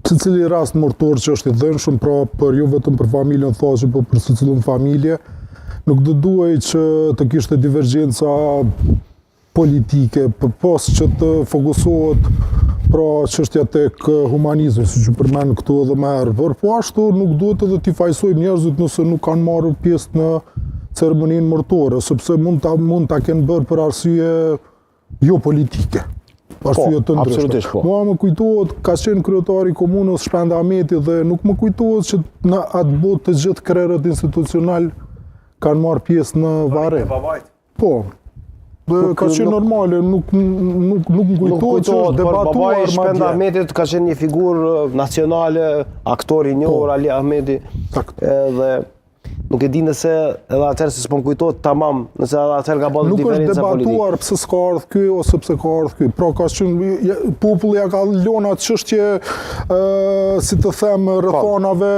Cili rast martor që është i dhenshëm, pra për jo vetëm për familjen thashë, por për secilën familje, nuk do duhej që të kishte divergjenca politike, pas që të fokusohet pra çështja tek humanizmi, siç u përmend këtu edhe më herët. Po ashtu nuk duhet edhe t'i fajsojmë njerëzit nëse nuk kanë marrë pjesë në ceremoninë martore, sepse mund ta kenë bërë për arsye jo politike. Arsye të ndryshme. Mua më kujtohet, ka qenë kryetari i komunës Shpend Ahmeti dhe nuk më kujtohet që në atë botë të gjithë krerët institucional kanë marrë pjesë në varrim. Po. Ka qenë normale, nuk më kujtohet që është debatuar. Babai Shpend Ahmetit ka qenë një figurë nacionale, aktor i njohur Ali Ahmeti. Edhe nuk e di nëse edhe atëherë se s'po kujtohet tamam, nëse edhe atëherë ka bërë diferenca politike. Nuk është debatuar pse s'ka ardhur ky ose pse ka ardhur ky. Pra ka qenë populli ja ka lënë atë çështje, si të them, rrethonave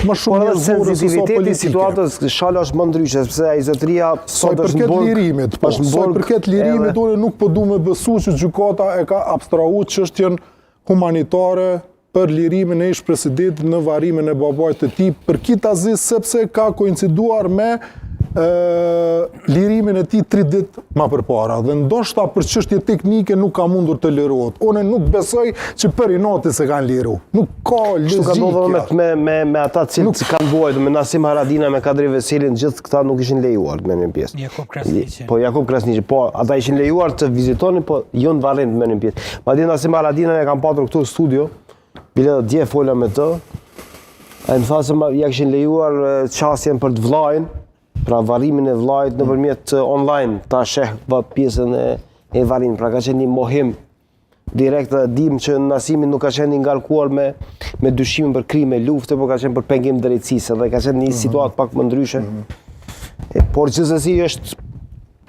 më shumë njerëzore se sa politike. Situatës shala është më ndryshe, sepse ai zotëria sot është në lirimit. Sa i përket lirimit, unë nuk po du me besu që gjykata e ka abstrahuar çështjen humanitare për lirimin e ish presidentit në varrimin e babait të tij, përkitazi sepse ka koinciduar me lirimin e tij 3 ditë më përpara. Dhe ndoshta për çështje teknike nuk ka mundur të lirohet. Unë nuk besoj që për inati se kanë liru. Nuk ka logjikë. Kështu ka ndodhur me ata që kanë vuajtur, me Nasim Haradina, me Kadri Veselin, gjithë këta nuk ishin lejuar të merrnin pjesë. Jakub Krasniqi. Po Jakub Krasniqi, po ata ishin lejuar të vizitonin, po jo në varrim të merrnin pjesë. Madje Nasim Haradina e kanë patur këtu në studio. Bile dhe dje fola me të, a më tha se ja kishin lejuar qasjen për të vllajin, pra varrimin e vllajit nëpërmjet online, ta sheh pjesën e varrimit, pra ka qenë një mohim direkt dhe dim që Nasimi nuk ka qenë ngarkuar me dyshimin për krime, lufte, por ka qenë për pengim drejtësisë, dhe ka qenë një situatë pak më ndryshe. Por gjithsesi është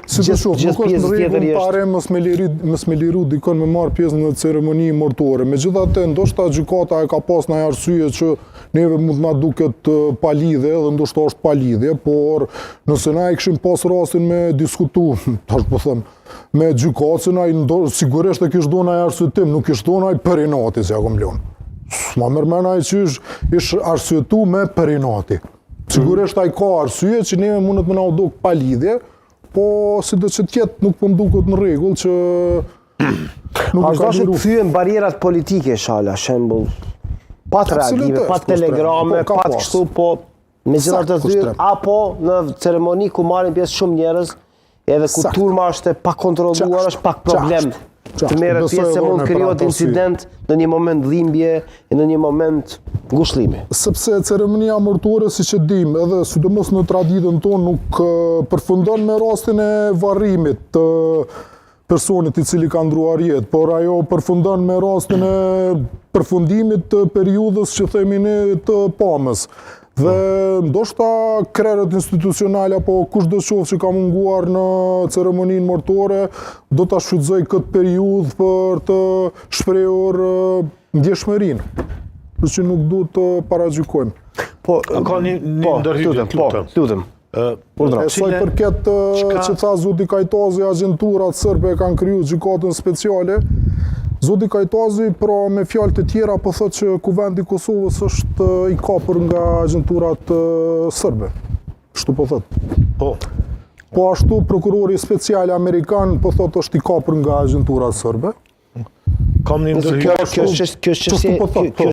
Si të shoh, nuk është në rregull pare mos me liru dikon me marrë pjesë në ceremoni martore. Megjithatë, ndoshta gjykata e ka pas ndonjë arsye që neve mund na duket pa lidhje, dhe ndoshta është pa lidhje, por nëse na i kishim pas rastin me diskutu, tash po them, me gjykatën, ai sigurisht e kishte dhënë ai arsyetim, nuk kishte dhënë ai për inati që ja kom lënë. Ma mërmen ai që ish arsyetu me për inati. Sigurisht ai ka arsye që neve mundet me na u duk pa lidhje. Po, si do që tjetë nuk po mduket në rregull që nuk ka liru. Të kthyen barierat politike, shala, shembull, pat reagime, pat telegrame, pat kështu, po me gjitha të thyen, apo në ceremoni ku marrin pjesë shumë njerëz, edhe ku turma është pak kontrolluar, është pak problem. Të merret pjesë se mund krijohet incident në një moment dhimbje, në një moment ngushëllimi. Sepse ceremonia martore, siç e dim, edhe sidomos në traditën tonë, nuk përfundon me rastin e varrimit të personit i cili ka ndruar jetë, por ajo përfundon me rastin e përfundimit të periudhës që themi ne të pamës. Dhe ndoshta krerët institucionale apo kushdo qoftë që ka munguar në ceremoninë martore do ta shfrytëzoj këtë periudhë për të shprehur ndjeshmërinë. Kështu që nuk duhet të paragjykojmë. Po, ka një ndërhyrje, lutem. Sa i përket që tha zoti Kajtazi, agjenturat serbe kanë kriju gjykatën speciale. Zoti Kajtazi, pra me fjalë të tjera, po thotë që kuvendi i Kosovës është i kapur nga agjenturat serbe. Kështu po thotë. Po ashtu prokurori special amerikan po thotë është i kapur nga agjenturat serbe. Kam një ndërhyrje. Kjo është